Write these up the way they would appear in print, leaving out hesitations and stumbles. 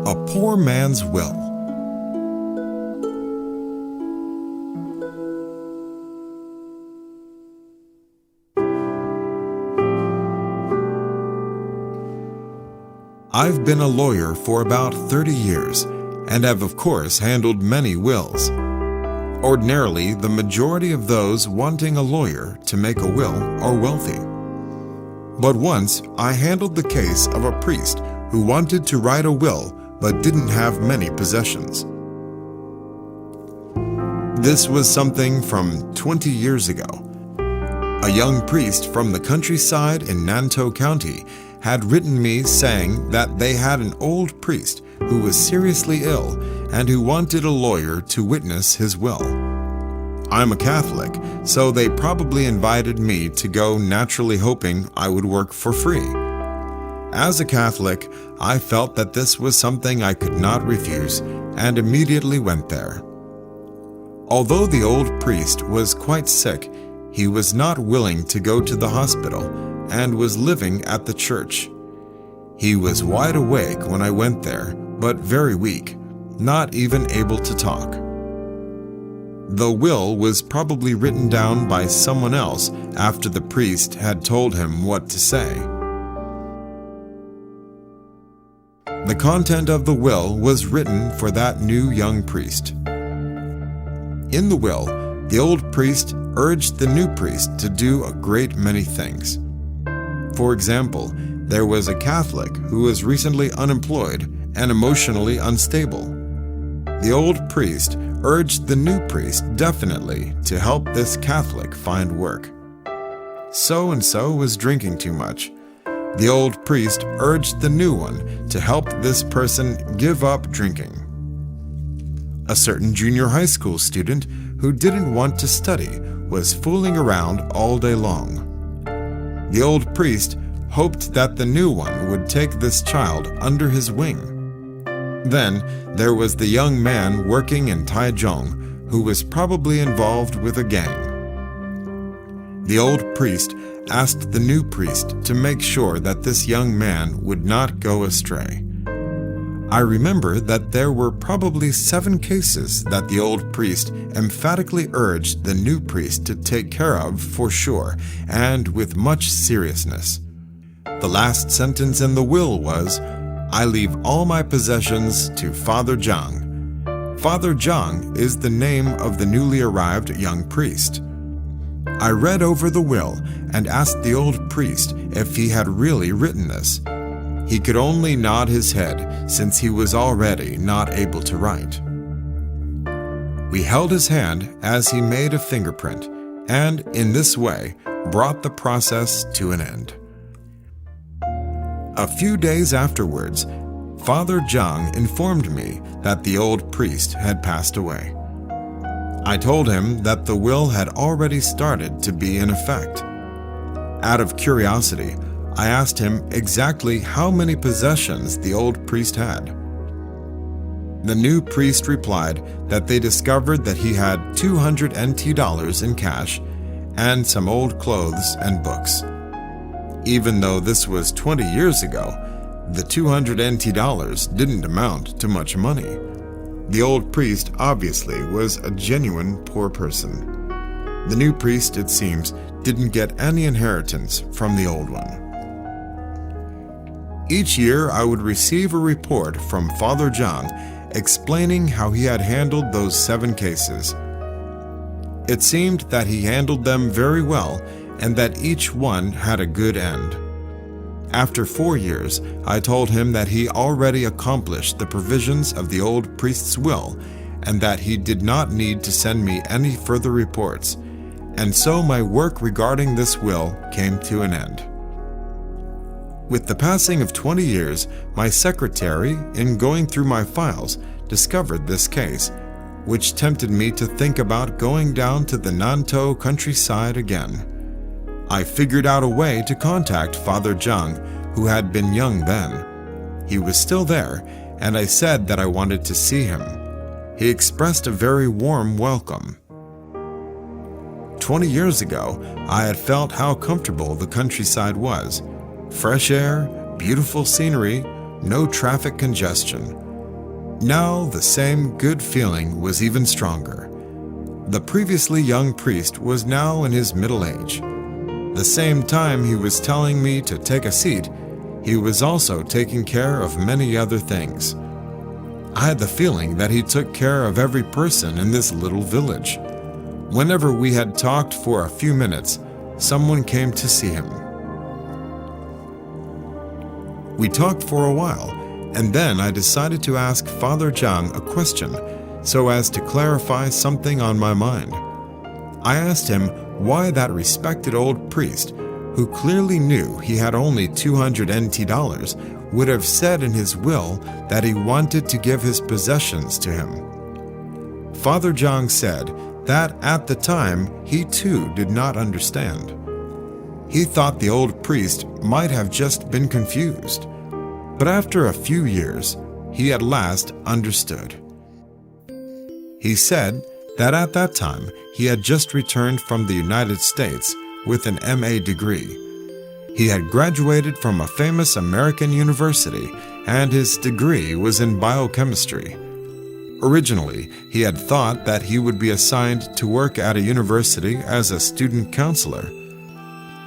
A Poor Man's Will. I've been a lawyer for about 30 years and have of course handled many wills. Ordinarily, the majority of those wanting a lawyer to make a will are wealthy. But once I handled the case of a priest who wanted to write a will but didn't have many possessions. This was something from 20 years ago. A young priest from the countryside in Nantou County had written me saying that they had an old priest who was seriously ill and who wanted a lawyer to witness his will. I'm a Catholic, so they probably invited me to go, naturally hoping I would work for free. As a Catholic, I felt that this was something I could not refuse and immediately went there. Although the old priest was quite sick, he was not willing to go to the hospital and was living at the church. He was wide awake when I went there, but very weak, not even able to talk. The will was probably written down by someone else after the priest had told him what to say. The content of the will was written for that new young priest. In the will, the old priest urged the new priest to do a great many things. For example, there was a Catholic who was recently unemployed and emotionally unstable. The old priest urged the new priest definitely to help this Catholic find work. So-and-so was drinking too much. The old priest urged the new one to help this person give up drinking. A certain junior high school student who didn't want to study was fooling around all day long. The old priest hoped that the new one would take this child under his wing. Then there was the young man working in Taichung who was probably involved with a gang. The old priest asked the new priest to make sure that this young man would not go astray. I remember that there were probably 7 cases that the old priest emphatically urged the new priest to take care of for sure and with much seriousness. The last sentence in the will was, "I leave all my possessions to Father Zhang." Father Zhang is the name of the newly arrived young priest. I read over the will and asked the old priest if he had really written this. He could only nod his head since he was already not able to write. We held his hand as he made a fingerprint and, in this way, brought the process to an end. A few days afterwards, Father Zhang informed me that the old priest had passed away. I told him that the will had already started to be in effect. Out of curiosity, I asked him exactly how many possessions the old priest had. The new priest replied that they discovered that he had 200 NT dollars in cash and some old clothes and books. Even though this was 20 years ago, the 200 NT dollars didn't amount to much money. The old priest obviously was a genuine poor person. The new priest, it seems, didn't get any inheritance from the old one. Each year I would receive a report from Father Zhang explaining how he had handled those 7 cases. It seemed that he handled them very well and that each one had a good end. After 4 years, I told him that he already accomplished the provisions of the old priest's will and that he did not need to send me any further reports, and so my work regarding this will came to an end. With the passing of 20 years, my secretary, in going through my files, discovered this case, which tempted me to think about going down to the Nantou countryside again. I figured out a way to contact Father Zhang, who had been young then. He was still there, and I said that I wanted to see him. He expressed a very warm welcome. 20 years ago, I had felt how comfortable the countryside was. Fresh air, beautiful scenery, no traffic congestion. Now the same good feeling was even stronger. The previously young priest was now in his middle age. The same time he was telling me to take a seat, he was also taking care of many other things. I had the feeling that he took care of every person in this little village. Whenever we had talked for a few minutes, someone came to see him. We talked for a while, and then I decided to ask Father Zhang a question so as to clarify something on my mind. I asked him why that respected old priest, who clearly knew he had only 200 NT dollars, would have said in his will that he wanted to give his possessions to him. Father Zhang said that at the time he too did not understand. He thought the old priest might have just been confused, but after a few years, he at last understood. He said that at that time he had just returned from the United States with an MA degree. He had graduated from a famous American university, and his degree was in biochemistry. Originally, he had thought that he would be assigned to work at a university as a student counselor.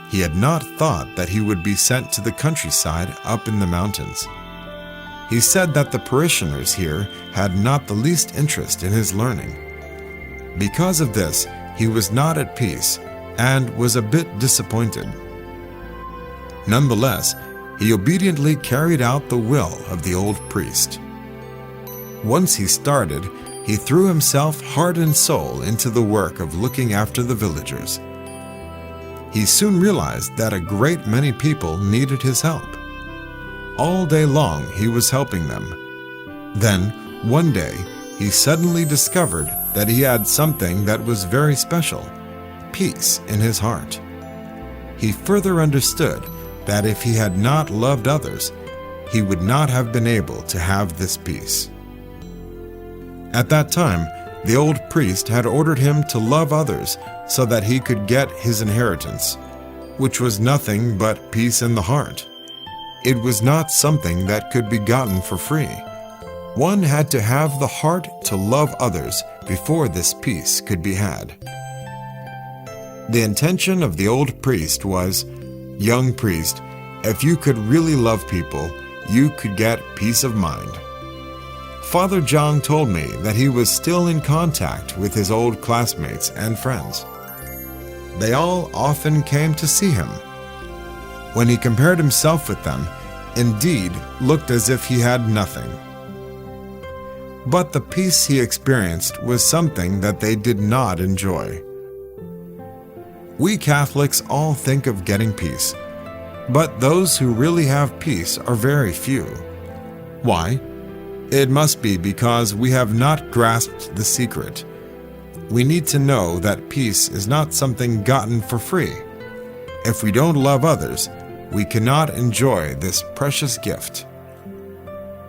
He had not thought that he would be sent to the countryside up in the mountains. He said that the parishioners here had not the least interest in his learning. Because of this, he was not at peace and was a bit disappointed. Nonetheless, he obediently carried out the will of the old priest. Once he started, he threw himself heart and soul into the work of looking after the villagers. He soon realized that a great many people needed his help. All day long he was helping them. Then, one day, he suddenly discovered that he had something that was very special, peace in his heart. He further understood that if he had not loved others, he would not have been able to have this peace. At that time, the old priest had ordered him to love others so that he could get his inheritance, which was nothing but peace in the heart. It was not something that could be gotten for free. One had to have the heart to love others before this peace could be had. The intention of the old priest was, "Young priest, if you could really love people, you could get peace of mind." Father Zhang told me that he was still in contact with his old classmates and friends. They all often came to see him. When he compared himself with them, indeed looked as if he had nothing. But the peace he experienced was something that they did not enjoy. We Catholics all think of getting peace, but those who really have peace are very few. Why? It must be because we have not grasped the secret. We need to know that peace is not something gotten for free. If we don't love others, we cannot enjoy this precious gift.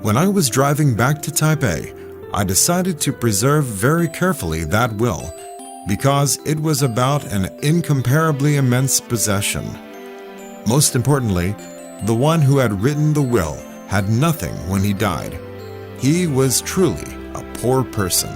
When I was driving back to Taipei, I decided to preserve very carefully that will, because it was about an incomparably immense possession. Most importantly, the one who had written the will had nothing when he died. He was truly a poor person.